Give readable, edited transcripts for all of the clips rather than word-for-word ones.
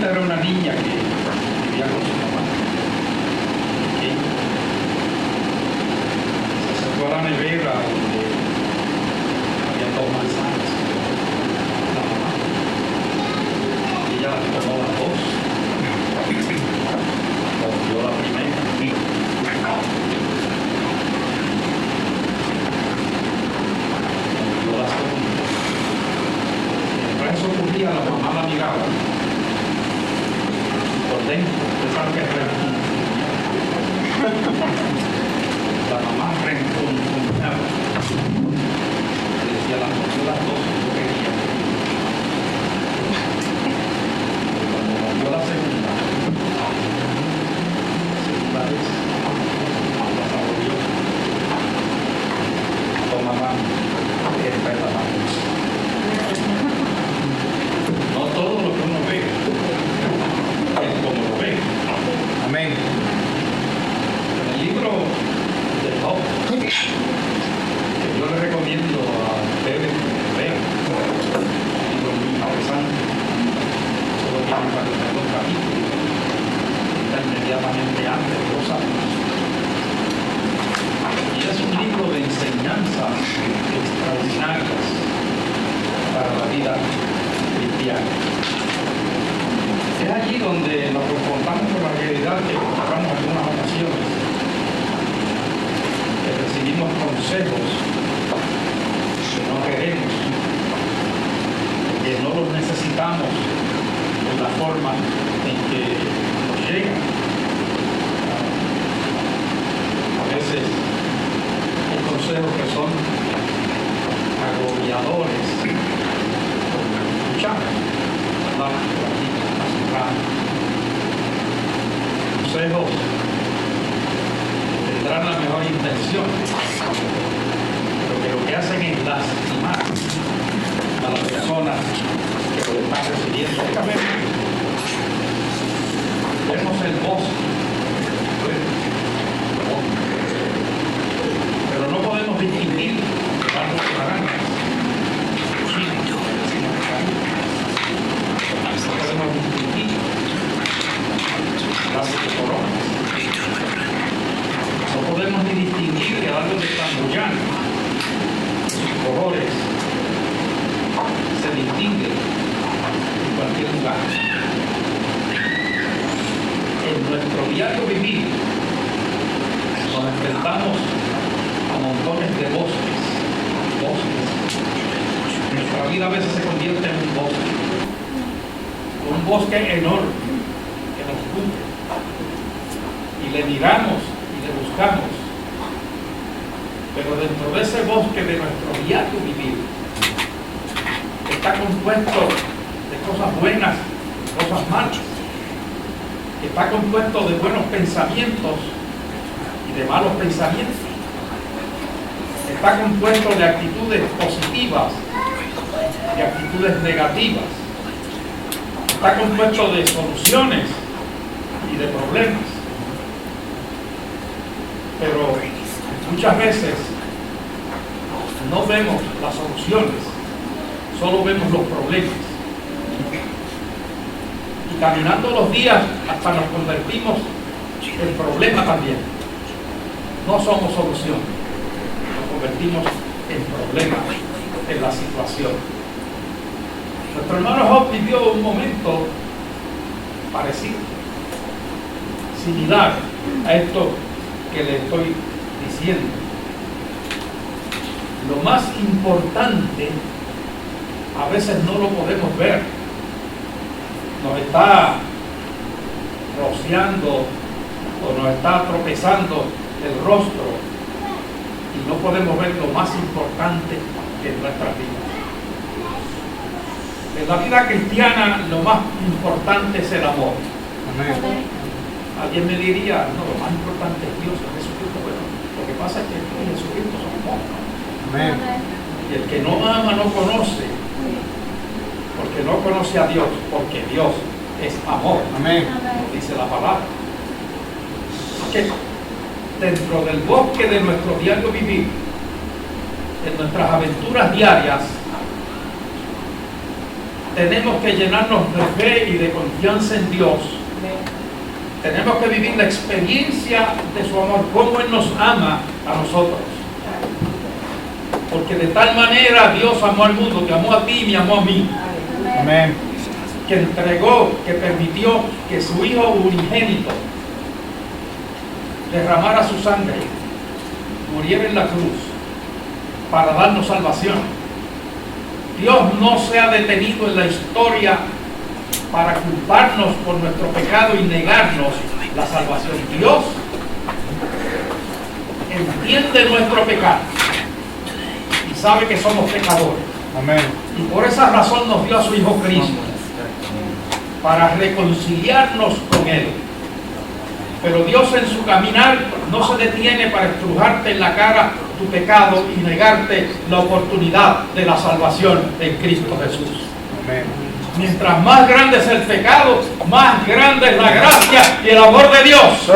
Esta era una niña que vivía con su mamá. Que se acercó a la nevera donde había 2 manzanas. La mamá. Y ella tomó las 2. Cogió la primera. Cogió la segunda. Mientras eso ocurría, la mamá la miraba. Por dentro, usted sabe que es rencor. La mamá rencontraba. Le decía, las 2 yo quería. Cuando cogió la segunda vez, la saboreó. Toma mami, esta es la mano. No todo lo que uno ve es como lo ve. Amén. En el libro de Job, que yo le recomiendo a ustedes que lean, un libro muy interesante, solo tiene 42 capítulos, está inmediatamente antes de los Salmos. Y es un libro de enseñanzas extraordinarias para la vida cristiana. Es allí donde nos confrontamos con la realidad que encontramos en algunas ocasiones, que recibimos consejos que no queremos, que no los necesitamos en la forma en que nos llegan. A veces hay consejos que son agobiadores, escuchamos, consejos que tendrán la mejor intención, pero que lo que hacen es lastimar a las personas que lo están recibiendo. Vemos el bosque, pero no podemos distinguir árboles de naranjas. No podemos distinguir árboles de coronas. No podemos ni distinguir el árbol de flamboyán. Sus colores se distinguen en cualquier lugar. En nuestro diario vivir nos enfrentamos a montones de bosques. Nuestra vida a veces se convierte en un bosque enorme que nos cubre, y le miramos y le buscamos, pero dentro de ese bosque de nuestro diario vivir está compuesto de cosas buenas y cosas malas, está compuesto de buenos pensamientos y de malos pensamientos, está compuesto de actitudes positivas y actitudes negativas, está compuesto de soluciones y de problemas. Pero muchas veces no vemos las soluciones, solo vemos los problemas. Y caminando los días hasta nos convertimos en problema también. No somos solución, nos convertimos en problema en la situación. Nuestro hermano Job vivió un momento parecido, similar a esto que le estoy diciendo. Lo más importante a veces no lo podemos ver. Nos está rociando o nos está tropezando el rostro y no podemos ver lo más importante en nuestra vida. En la vida cristiana lo más importante es el amor. Amén. Alguien me diría, no, lo más importante es Dios, es Jesucristo. Bueno, lo que pasa es que Dios y Jesucristo son amor. Amén. Y el que no ama no conoce, porque no conoce a Dios, porque Dios es amor. Amén. Dice la palabra. Que dentro del bosque de nuestro diario vivir, en nuestras aventuras diarias, tenemos que llenarnos de fe y de confianza en Dios. Tenemos que vivir la experiencia de su amor, cómo Él nos ama a nosotros. Porque de tal manera Dios amó al mundo, que amó a ti y me amó a mí. Amén. Que entregó, que permitió que su Hijo unigénito derramara su sangre, muriera en la cruz para darnos salvación. Dios no se ha detenido en la historia para culparnos por nuestro pecado y negarnos la salvación. Dios entiende nuestro pecado y sabe que somos pecadores. Amén. Y por esa razón nos dio a su Hijo Cristo, para reconciliarnos con Él. Pero Dios en su caminar no se detiene para estrujarte en la cara tu pecado y negarte la oportunidad de la salvación en Cristo Jesús. Amén. Mientras más grande es el pecado, más grande es la gracia y el amor de Dios.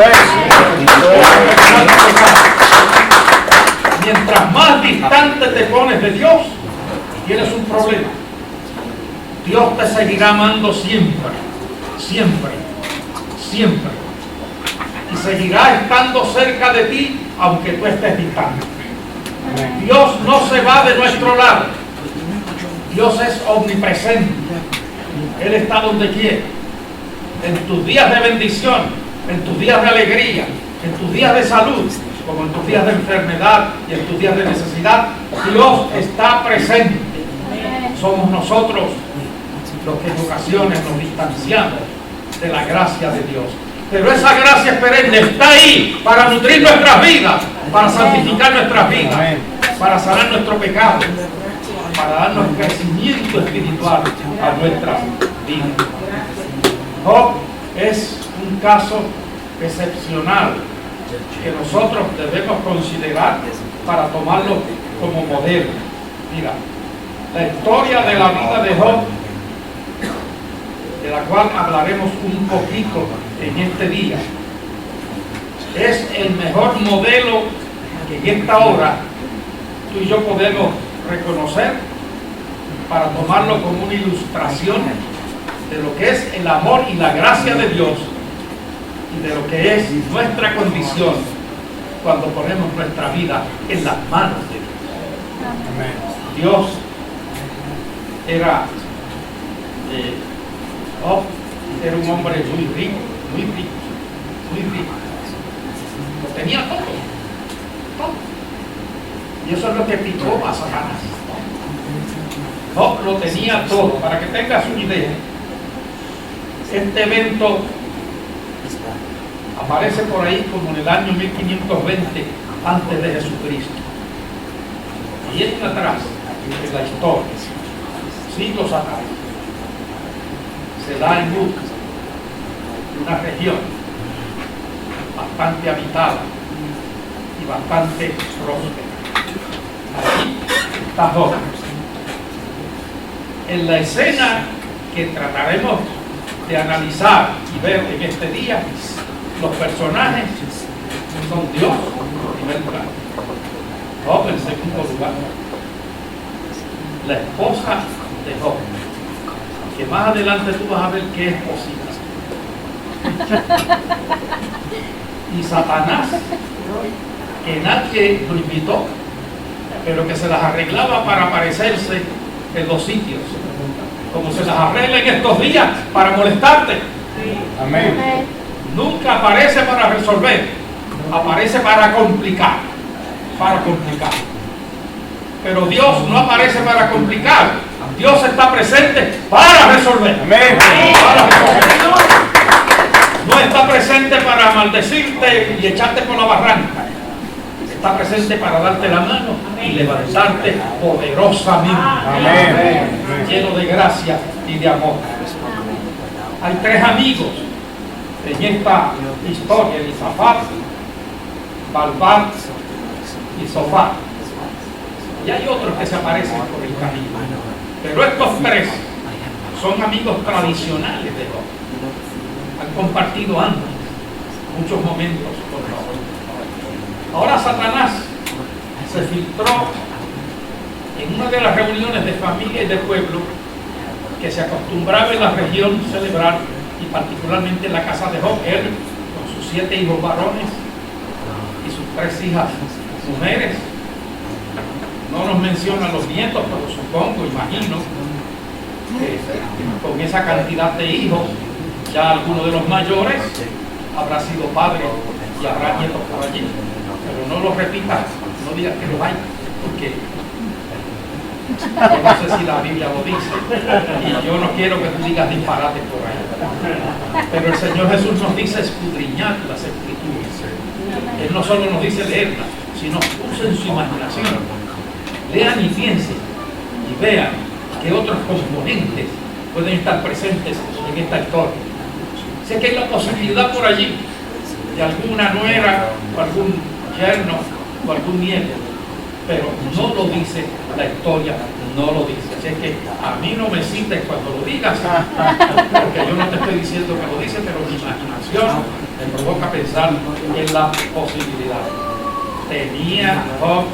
Mientras más distante te pones de Dios, tienes un problema. Dios te seguirá amando siempre, siempre, siempre. Y seguirá estando cerca de ti, aunque tú estés distante. Dios no se va de nuestro lado. Dios es omnipresente. Él está donde quiere. En tus días de bendición, en tus días de alegría, en tus días de salud, como en tus días de enfermedad y en tus días de necesidad, Dios está presente. Somos nosotros los que en ocasiones nos distanciamos de la gracia de Dios. Pero esa gracia perenne está ahí para nutrir nuestras vidas, para santificar nuestras vidas, para sanar nuestro pecado, para darnos crecimiento espiritual a nuestras vidas. Job es un caso excepcional que nosotros debemos considerar para tomarlo como modelo. Mira, la historia de la vida de Job, de la cual hablaremos un poquito en este día, es el mejor modelo que en esta hora tú y yo podemos reconocer para tomarlo como una ilustración de lo que es el amor y la gracia de Dios y de lo que es nuestra condición cuando ponemos nuestra vida en las manos de Dios. Dios era era un hombre muy rico, muy rico, muy rico. Lo tenía todo, todo. Y eso es lo que picó a Satanás. Job lo tenía todo. Para que tengas una idea, este evento aparece por ahí como en el año 1520 antes de Jesucristo. Y es atrás en la historia, siglos atrás, se da en Luz, una región bastante habitada y bastante próspera. Allí está Job. En la escena que trataremos de analizar y ver en este día, los personajes son Dios en primer lugar, Job en segundo lugar, la esposa de Job, que más adelante tú vas a ver que es posible, y Satanás, que nadie lo invitó, pero que se las arreglaba para aparecerse en los sitios, como se las arregla en estos días para molestarte. Amén. Nunca aparece para resolver, aparece para complicar, para complicar. Pero Dios no aparece para complicar, Dios está presente para resolver. Amén. Para resolver. No está presente para maldecirte y echarte por la barranca. Está presente para darte la mano y levantarte poderosamente. Amén. Lleno de gracia y de amor. Hay tres amigos en esta historia: Elisafat, Balbat y Sofat. Y hay otros que se aparecen por el camino. Pero estos tres son amigos tradicionales de Job. Han compartido antes muchos momentos con Job. Ahora Satanás se filtró en una de las reuniones de familia y de pueblo que se acostumbraba en la región celebrar, y particularmente en la casa de Job, él con sus 7 hijos varones y sus 3 hijas mujeres. No nos mencionan los nietos, pero supongo, imagino, que con esa cantidad de hijos, ya alguno de los mayores habrá sido padre y habrá nietos por allí. Pero no lo repitas, no digas que lo hay, porque yo no sé si la Biblia lo dice, y yo no quiero que tú digas disparates por ahí. Pero el Señor Jesús nos dice escudriñar las Escrituras. Él no solo nos dice leerlas, sino usen su imaginación. Lean y piensen y vean que otros componentes pueden estar presentes en esta historia. Sé que hay la posibilidad por allí de alguna nuera o algún yerno o algún nieto, pero no lo dice la historia, no lo dice. Así que a mí no me cites cuando lo digas, porque yo no te estoy diciendo que lo dice, pero mi imaginación me provoca pensar en la posibilidad. Tenía Job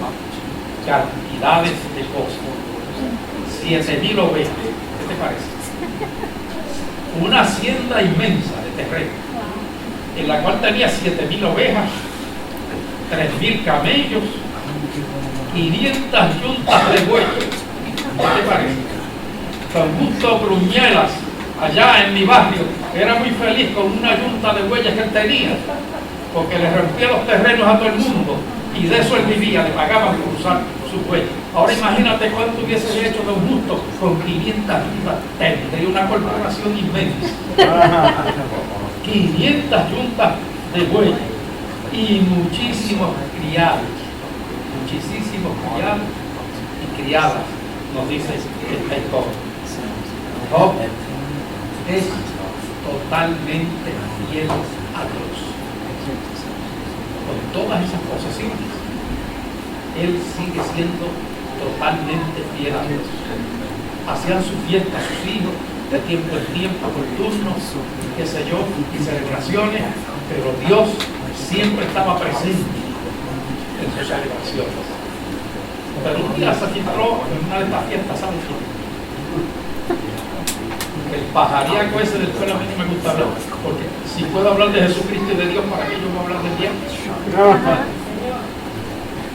cantidades de cosas, 7.000 ovejas, ¿qué te parece? Una hacienda inmensa de terreno, en la cual tenía 7.000 ovejas, 3.000 camellos, 500 yuntas de bueyes, ¿qué te parece? Don Gusto Bruñelas, allá en mi barrio, era muy feliz con una yunta de bueyes que él tenía, porque le rompía los terrenos a todo el mundo, y de eso él vivía, le pagaban por usar sus bueyes. Ahora imagínate cuánto hubiese hecho Don Gusto con 500 yuntas, tendría una corporación inmensa. 500 yuntas de bueyes y muchísimos criados y criadas, nos dice esta historia. Job es totalmente fiel a Dios. Con todas esas posesiones, él sigue siendo totalmente fiel a Dios. Hacían su fiesta, sus hijos, de tiempo en tiempo, por turnos, qué sé yo, y celebraciones, pero Dios siempre estaba presente en sus celebraciones. Pero un día se filtró en una de estas fiestas, ¿sabes qué? El pajaríaco ese del cual a mí no me gusta hablar, porque si puedo hablar de Jesucristo y de Dios, ¿para qué yo voy a hablar del diablo?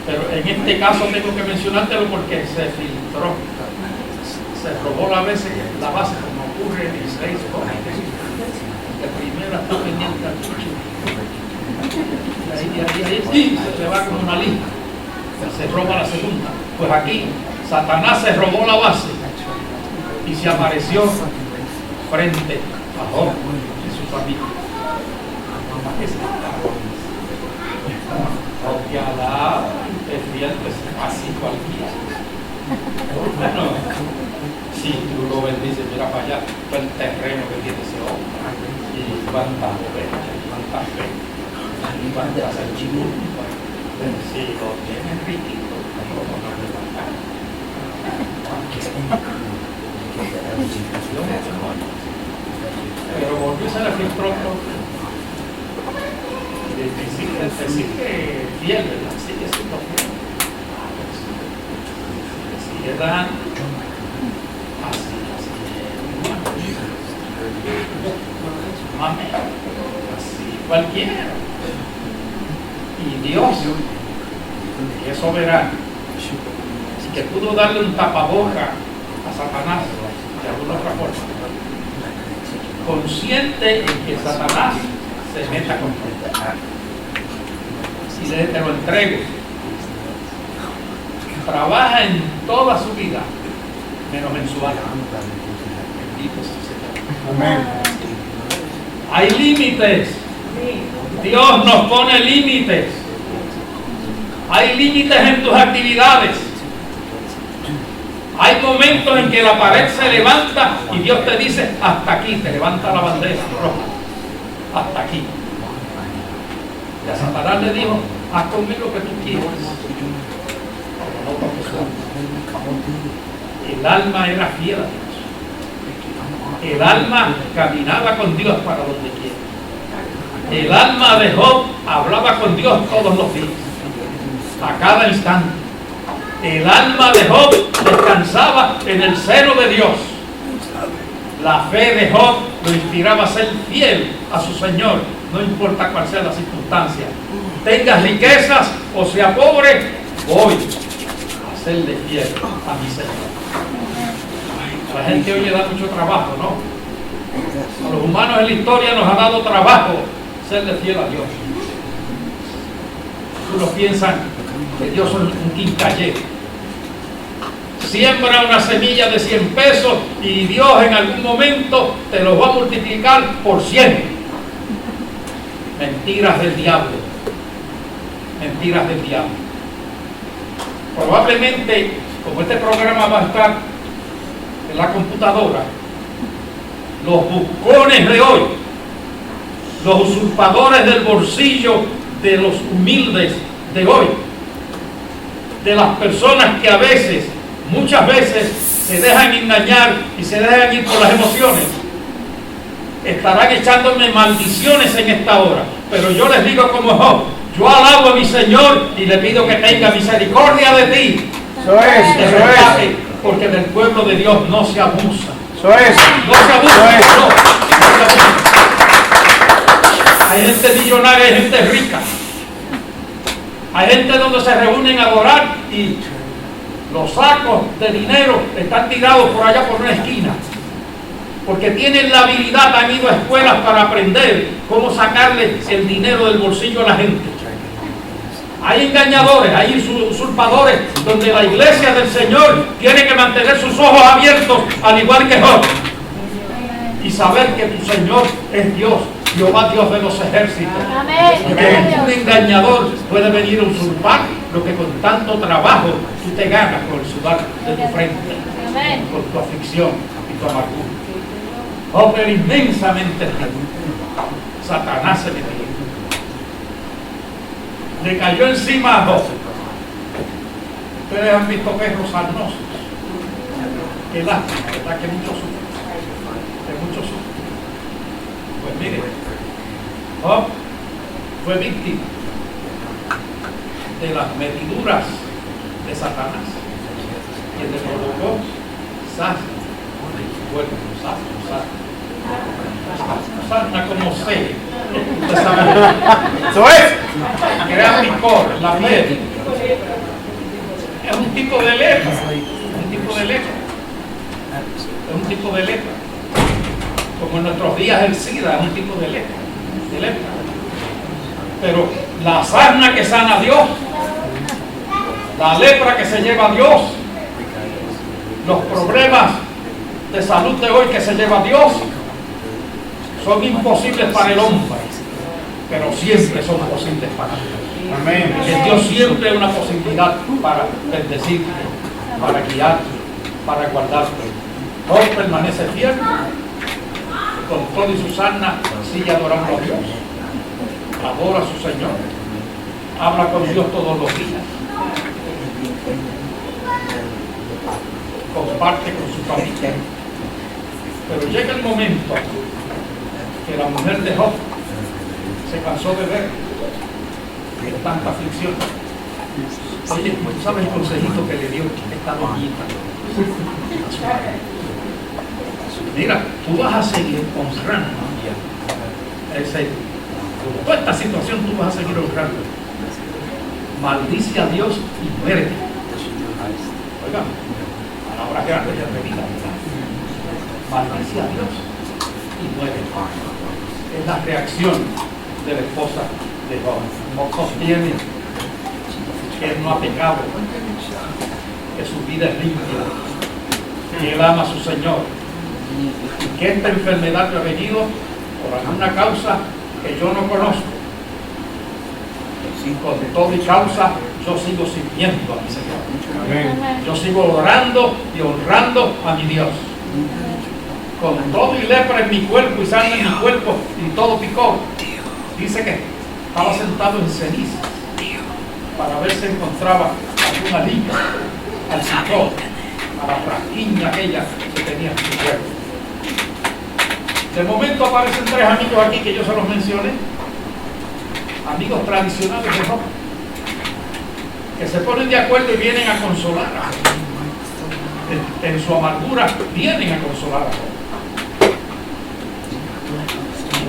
Pero en este caso tengo que mencionártelo porque se filtró, se robó la base, como ocurre en Israel. La primera está pendiente al chucho, ahí se va como una lija, se roba la segunda. Pues aquí Satanás se robó la base y se apareció frente a Job y su familia. Porque alaba y te fiel, pues así cualquiera. Bueno, si tú lo bendices, mira para allá, todo el terreno que tiene ese hombre, y cuántas ovejas, y cuántas vacas, y cuántas salchichas, si lo tienen riquito, no lo levantan. Pero volvió a la filtró se sigue fiel, ¿verdad? Sigue siendo fiel. Sigue dando. Así. Amén. Así cualquiera. Y Dios, que es soberano, que pudo darle un tapaboca a Satanás de alguna otra forma, consciente en que Satanás se meta con él. Y te lo entrego. Trabaja en toda su vida, menos en su alma. Bendito sea el Señor. Amén. Hay límites. Dios nos pone límites. Hay límites en tus actividades. Hay momentos en que la pared se levanta y Dios te dice, hasta aquí, te levanta la bandera roja. Hasta aquí. Y a Satanás le dijo, haz conmigo lo que tú quieras. Pero no toques su alma. El alma era fiel a Dios. El alma caminaba con Dios para donde quiera. El alma de Job hablaba con Dios todos los días, a cada instante. El alma de Job descansaba en el seno de Dios. La fe de Job lo inspiraba a ser fiel a su Señor, no importa cuál sea la circunstancia. Tengas riquezas o sea pobre, voy a serle fiel a mi Señor. A la gente hoy le da mucho trabajo, ¿no? A los humanos en la historia nos ha dado trabajo serle fiel a Dios. Algunos piensan que Dios es un quincallero. Siembra una semilla de 100 pesos y Dios en algún momento te lo va a multiplicar por 100. Mentiras del diablo. Mentiras del diablo. Probablemente, como este programa va a estar en la computadora, los buscones de hoy, los usurpadores del bolsillo de los humildes de hoy, de las personas que a veces, muchas veces, se dejan engañar y se dejan ir por las emociones, estarán echándome maldiciones en esta hora. Pero yo les digo como Job, yo alabo a mi Señor y le pido que tenga misericordia de ti. Eso es, Te eso rescate, es. porque del pueblo de Dios no se abusa. Eso es. No se abusa, Eso es. no se abusa. Hay gente millonaria, hay gente rica. Hay gente donde se reúnen a adorar y los sacos de dinero están tirados por allá por una esquina. Porque tienen la habilidad, han ido a escuelas para aprender cómo sacarle el dinero del bolsillo a la gente. Hay engañadores, hay usurpadores, donde la iglesia del Señor tiene que mantener sus ojos abiertos, al igual que Job, y saber que tu Señor es Dios, Jehová Dios de los ejércitos. Porque un engañador puede venir a usurpar lo que con tanto trabajo tú te ganas con el sudar de tu frente, con tu aflicción y tu amargura. Job era inmensamente rico. Satanás se metió. Le cayó encima a Job. Ustedes han visto perros sarnosos. Qué lástima, ¿verdad? Que muchos sufren. Que muchos sufren. Pues mire, Job fue víctima de las metiduras de Satanás, quien le provocó sarna. Bueno, sarna como sé. Usted sabe. Eso es. Crea picor en la piel. Es un tipo de lepra. Un tipo de lepra. Es un tipo de lepra. Como en nuestros días el SIDA es un tipo de lepra. De lepra. Pero la sarna que sana a Dios, la lepra que se lleva a Dios, los problemas de salud de hoy que se lleva a Dios, son imposibles para el hombre, pero siempre son posibles para Dios. Amén. En Dios siempre hay una posibilidad para bendecirte, para guiarte, para guardarte. Job permanece fiel, con todo y su sarna sigue adorando a Dios, adora a su Señor, habla con Dios todos los días, comparte con su familia. Pero llega el momento que la mujer de Job se cansó de ver de tanta aflicción. Oye, ¿tú sabes el consejito que le dio esta doñita? Mira, tú vas a seguir honrando. Toda esta situación tú vas a seguir honrando. Maldice a Dios y muérete. Oiga, palabras grandes y atrevidas. Maldice a Dios y muérete. Es la reacción de la esposa de Job. Job sostiene que él no ha pecado, que su vida es limpia, que él ama a su Señor, y que esta enfermedad le ha venido por alguna causa que yo no conozco. Con todo y causa, yo sigo sirviendo a mi Señor. Amén. Yo sigo orando y honrando a mi Dios. Con todo y lepra en mi cuerpo y sangre en mi cuerpo y todo picó. Dice que estaba sentado en ceniza para ver si encontraba alguna liga al picor, a la frasquiña aquella que tenía en su cuerpo. De momento aparecen tres amigos aquí que yo se los mencioné, amigos tradicionales de Job, que se ponen de acuerdo y vienen a consolar a Job. En su amargura vienen a consolar a Job.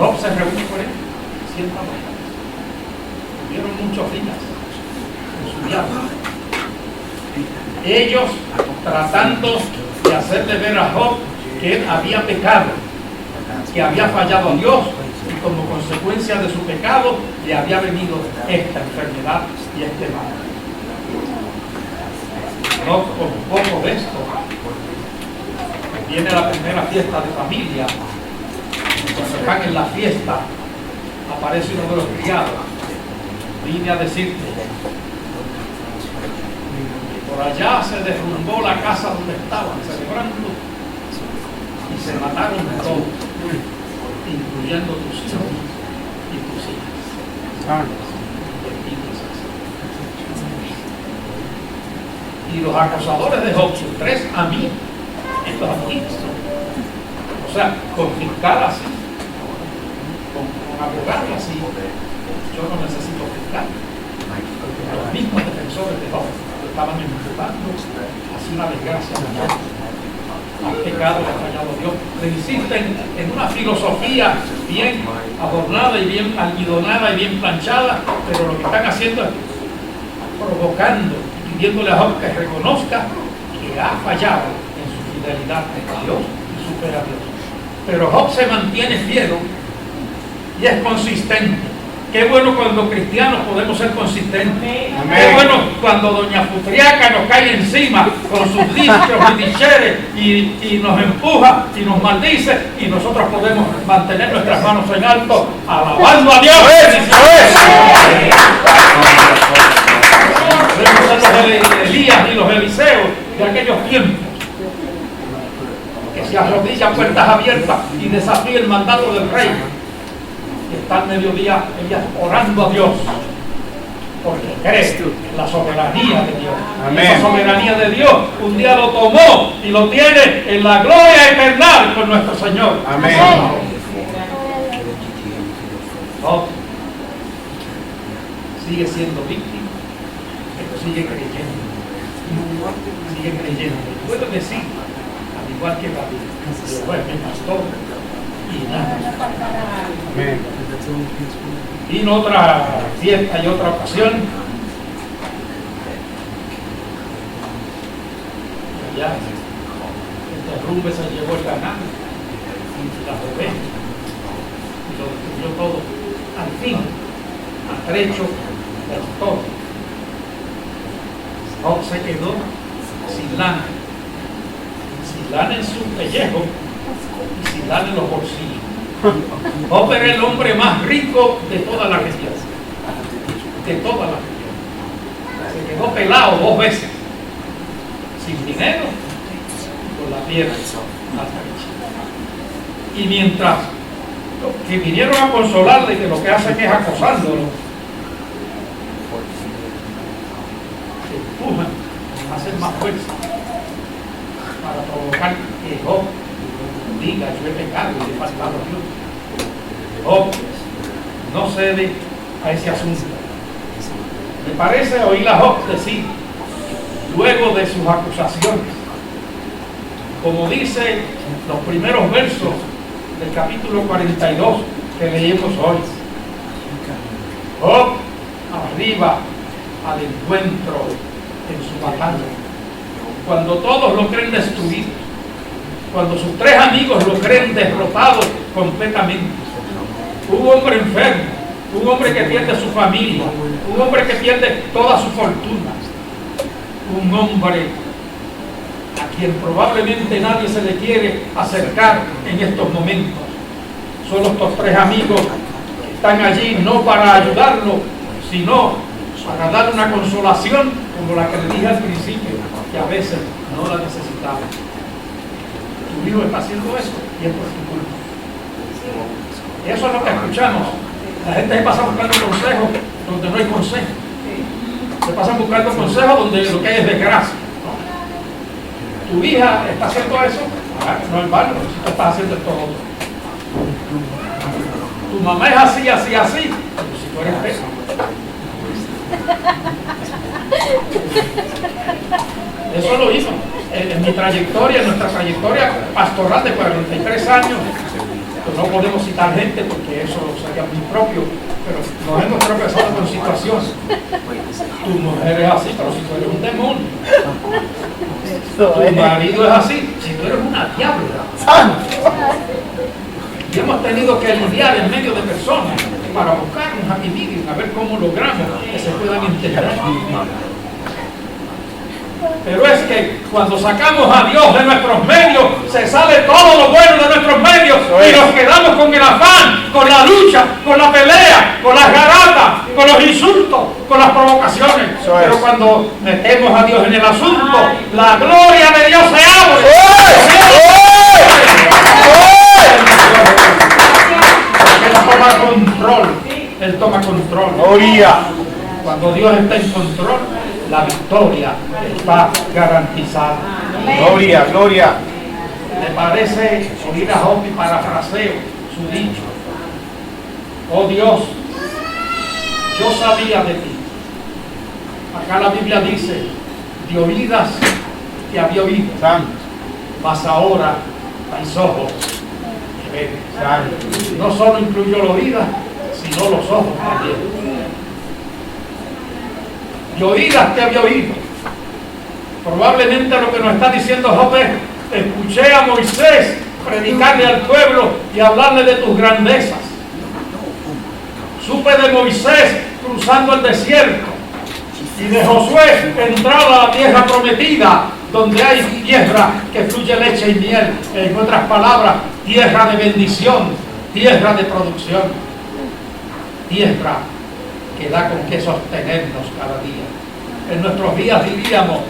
Job se reúne con él, sienta a hablar. Tuvieron muchos días en su viaje. Ellos tratando de hacerle ver a Job que él había pecado, que había fallado a Dios, y como consecuencia de su pecado le había venido esta enfermedad y este mal. No con poco de esto, viene la primera fiesta de familia. Cuando están en la fiesta, aparece uno de los criados. Vine a decirte, por allá se derrumbó la casa donde estaban celebrando y se mataron todos, incluyendo tus hijos y tus hijas. Y los acosadores de Job, sus 3 amigos, estos amigos, o sea, con fiscal así, con abogado así, yo no necesito fiscal, porque los mismos defensores de Job estaban imputando así una desgracia mayor. Al pecado le ha fallado Dios. Le insisten en una filosofía bien adornada y bien almidonada y bien planchada, pero lo que están haciendo es provocando, pidiéndole a Job que reconozca que ha fallado en su fidelidad a Dios y supera a Dios. Pero Job se mantiene fiel y es consistente. Qué bueno cuando cristianos podemos ser consistentes. Amén. Qué bueno cuando doña Futriaca nos cae encima con sus dichos y dicheres y nos empuja y nos maldice, y nosotros podemos mantener nuestras manos en alto alabando a Dios. Podemos ser los Elías y los Eliseos de aquellos tiempos, que se arrodillan puertas abiertas y desafían el mandato del rey. Está al mediodía ellas orando a Dios, porque cree en la soberanía de Dios. Amén. Esa soberanía de Dios un día lo tomó y lo tiene en la gloria eterna con nuestro Señor. Amén. No, sigue siendo víctima, pero sigue creyendo. Sigue creyendo. Puedo decir, al igual que David, Jehová es mi pastor y nada. Amén. Vino otra fiesta y otra ocasión. Ya el derrumbe se llevó el ganado y las ovejas y lo destruyó todo. Al fin, a trecho del todo, Job se quedó sin lana en su pellejo y sin lana en los bolsillos. Job era el hombre más rico de toda la región. De toda la región. Se quedó pelado 2 veces. Sin dinero, con la piedra hasta y mientras los que vinieron a consolarle, que lo que hacen es acosándolo, se empujan, hacen más fuerza para provocar que Job diga: yo he pecado y le he faltado a Dios. Job no cede a ese asunto. Me parece oír a Job decir, luego de sus acusaciones, como dice los primeros versos del capítulo 42 que leímos hoy: Job arriba al encuentro en su batalla, cuando todos lo creen destruido, cuando sus 3 amigos lo creen derrotado completamente. Un hombre enfermo, un hombre que pierde su familia, un hombre que pierde toda su fortuna, un hombre a quien probablemente nadie se le quiere acercar en estos momentos. Solo estos 3 amigos que están allí no para ayudarlo, sino para darle una consolación como la que le dije al principio, que a veces no la necesitaba. Tu hijo está haciendo eso y es por tu culpa. Eso es lo que escuchamos. La gente se pasa buscando consejos donde no hay consejo. Se pasan buscando consejos donde lo que hay es desgracia. Tu hija está haciendo eso, no es válido, si tú estás haciendo esto otro. Tu mamá es así, así, así, pero si tú eres peso. Eso lo hizo en mi trayectoria, en nuestra trayectoria pastoral de 43 años. No podemos citar gente porque eso sería muy propio, pero nos hemos tropezado con situaciones. Tu mujer es así, pero si tú eres un demonio. Tu marido es así, si tú eres una diabla. Y hemos tenido que lidiar en medio de personas para buscar un happy medium, a ver cómo logramos que se puedan integrar. Pero es que cuando sacamos a Dios de nuestros medios, se sale todo lo bueno de nuestros medios y nos quedamos con el afán, con la lucha, con la pelea, con las garatas, con los insultos, con las provocaciones. Pero cuando metemos a Dios en el asunto, la gloria de Dios se abre. Él toma control. Él toma control. Cuando Dios está en control, la victoria está garantizada. Gloria, gloria. Me parece oír a Job y parafraseo su dicho. Oh Dios, yo sabía de ti. Acá la Biblia dice, de oídas te había oído, mas ahora mis ojos me ven. No solo incluyó la oída, sino los ojos también. De oídas te había oído. Probablemente lo que nos está diciendo Job es: escuché a Moisés predicarle al pueblo y hablarle de tus grandezas. Supe de Moisés cruzando el desierto y de Josué entrar a la tierra prometida, donde hay tierra que fluye leche y miel. En otras palabras, tierra de bendición, tierra de producción, tierra que da con qué sostenernos cada día. En nuestros días diríamos,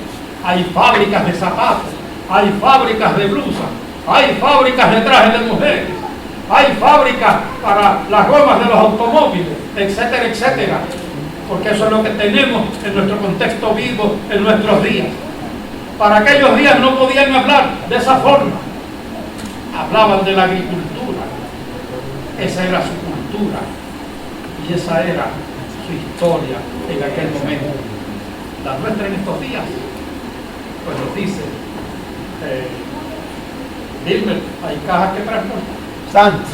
hay fábricas de zapatos, hay fábricas de blusas, hay fábricas de trajes de mujeres, hay fábricas para las gomas de los automóviles, etcétera, etcétera. Porque eso es lo que tenemos en nuestro contexto vivo en nuestros días. Para aquellos días no podían hablar de esa forma. Hablaban de la agricultura. Esa era su cultura. Y esa era su historia en aquel momento. La nuestra en estos días, pues nos dice, dime, hay cajas que transportan. Santo.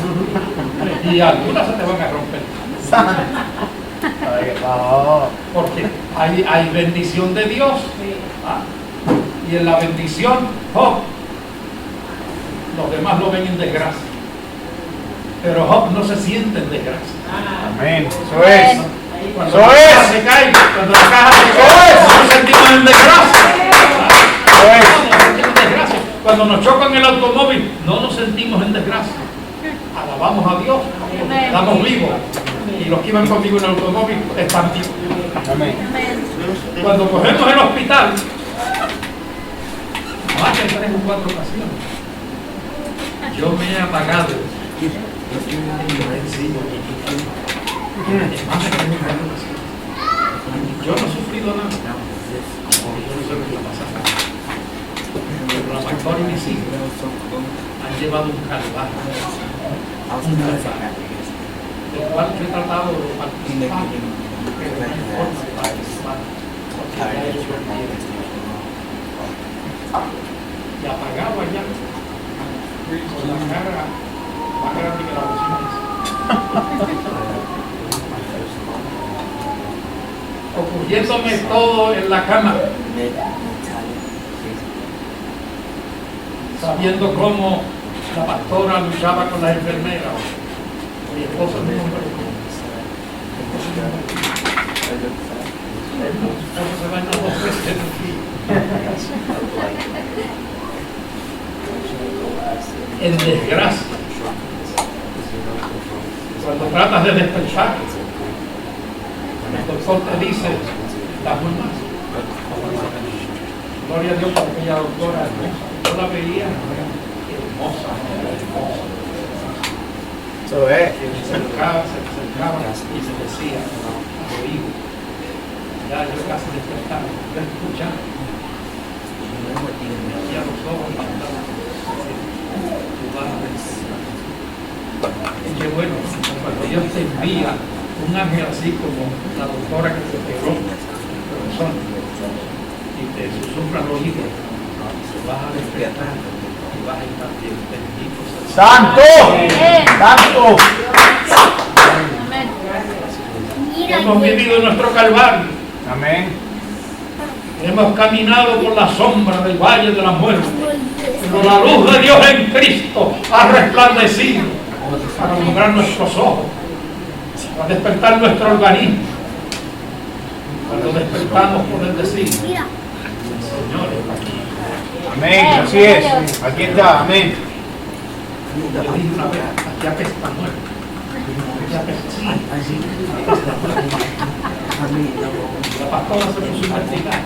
Y algunas se te van a romper. Santo. Porque hay bendición de Dios. Y en la bendición, Job, los demás lo ven en desgracia. Pero Job no se siente en desgracia. Amén. Eso es. Cuando la caja se cae, cuando la caja se cae, no nos sentimos en desgracia. No nos sentimos en desgracia. Cuando nos chocan el automóvil, no nos sentimos en desgracia. Alabamos a Dios, estamos vivos. Y los que iban conmigo en el automóvil están vivos. Amén. Cuando cogemos el hospital, más de 3 o 4 ocasiones, yo me he apagado. Yo no he sufrido nada. Yo no sé lo que está pasando. Pero la pastora y mis hijos han llevado un calvario. Del cual yo he tratado de participar, pero no hay forma de participar, porque ya he hecho el bien. Y apagado allá, con la cara más grande que la bocina. Ocurriéndome todo en la cama, sabiendo cómo la pastora luchaba con las enfermeras. Mi esposo es un hombre. Mi esposo se baña 2 veces en el día. En desgracia. Cuando tratas de despertar, el doctor te dice, estás muy mal. Gloria a Dios por aquella doctora hermosa. Yo la veía hermosa, hermosa. Eso es. Se acercaba y se decía al oído, ya yo casi despertaba, yo escuchaba. Me hacía los ojos, tú vas a vencer. Y qué bueno, cuando Dios te envía un ángel así como la doctora que te pegó, profesor, y te susurra al oído, vas a despertar y vas a estar bien, bendito sea. Santo. Santo. Amén. Hemos vivido nuestro calvario. Amén. Hemos caminado por la sombra del valle de la muerte. Pero la luz de Dios en Cristo ha resplandecido para alumbrar nuestros ojos, para despertar nuestro organismo. Cuando despertamos poder decir, Señor está aquí. Amén. Así es. Aquí está. Amén. Yo dije una vez, aquí apesta muerto. Aquí apesta. Sí. La pastora se puso a investigar.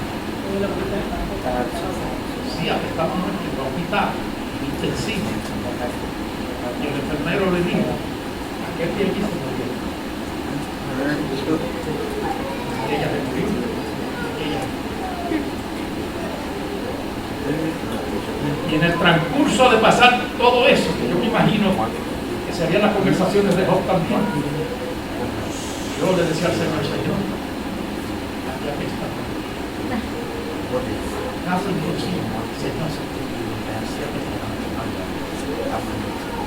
Sí, apestaba muerto en el hospital intensivo. Y el enfermero le dijo, aquel día aquí se murió. Y ella le murió. Y en el transcurso de pasar todo eso, que yo me imagino que serían las conversaciones de Job también, yo le decía al Señor, aquí apesta. Casi inconsciente, Señor,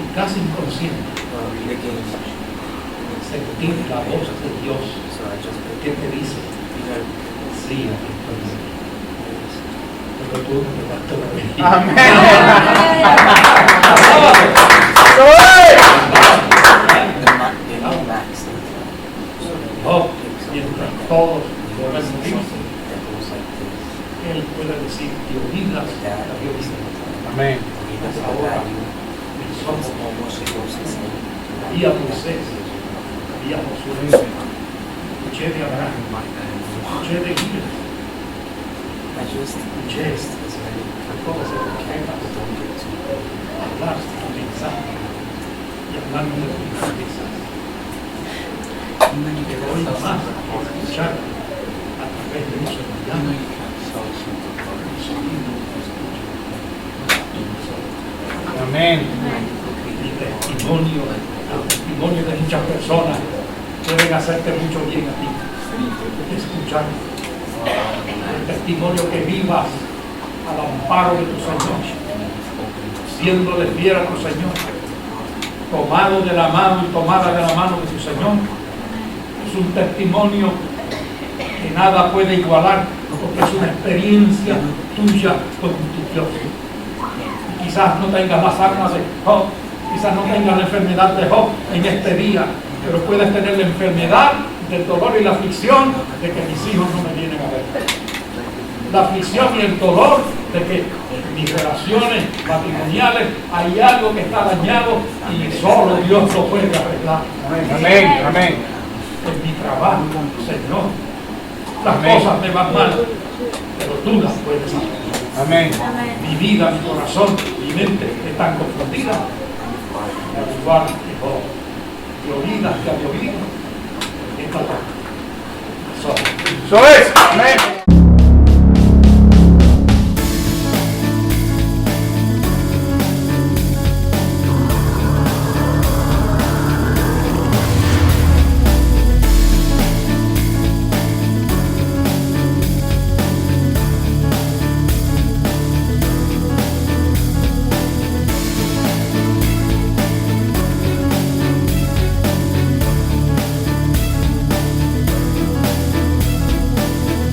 y casi inconsciente, sentir la voz de Dios que te dice, sí, aquí estoy. Pero tú no te vas a Amén. Job, mientras todos lo bendicen, Él puede decir que oídas a Dios. Amén. Ahora mis ojos vi a Moisés, vi a Josué, escuché de Abraham, escuché de Elías, escuché a todos los profetas hablar su mensaje y hablando de sus grandezas. Que hoy más escuchar a través de un sonido. Amén. El testimonio de muchas personas pueden hacerte mucho bien a ti. Escuchar el testimonio que vivas al amparo de tu Señor, siéndole fiel a tu Señor, tomado de la mano y tomada de la mano de tu Señor. Es un testimonio que nada puede igualar, porque es una experiencia tuya con tu Dios. Quizás no tengas las armas de Job, quizás no tengas la enfermedad de Job en este día, pero puedes tener la enfermedad del dolor y la aflicción de que mis hijos no me vienen a ver. La aflicción y el dolor de que en mis relaciones matrimoniales hay algo que está dañado y solo Dios lo puede arreglar. Amén. Amén. En mi trabajo, Señor, las Amén. cosas me van mal, pero tú las puedes arreglar. Amén. Mi vida, mi corazón, mi mente están confundidas. Al igual que Job, de oídas que había oído, esta son. Eso es. Amén.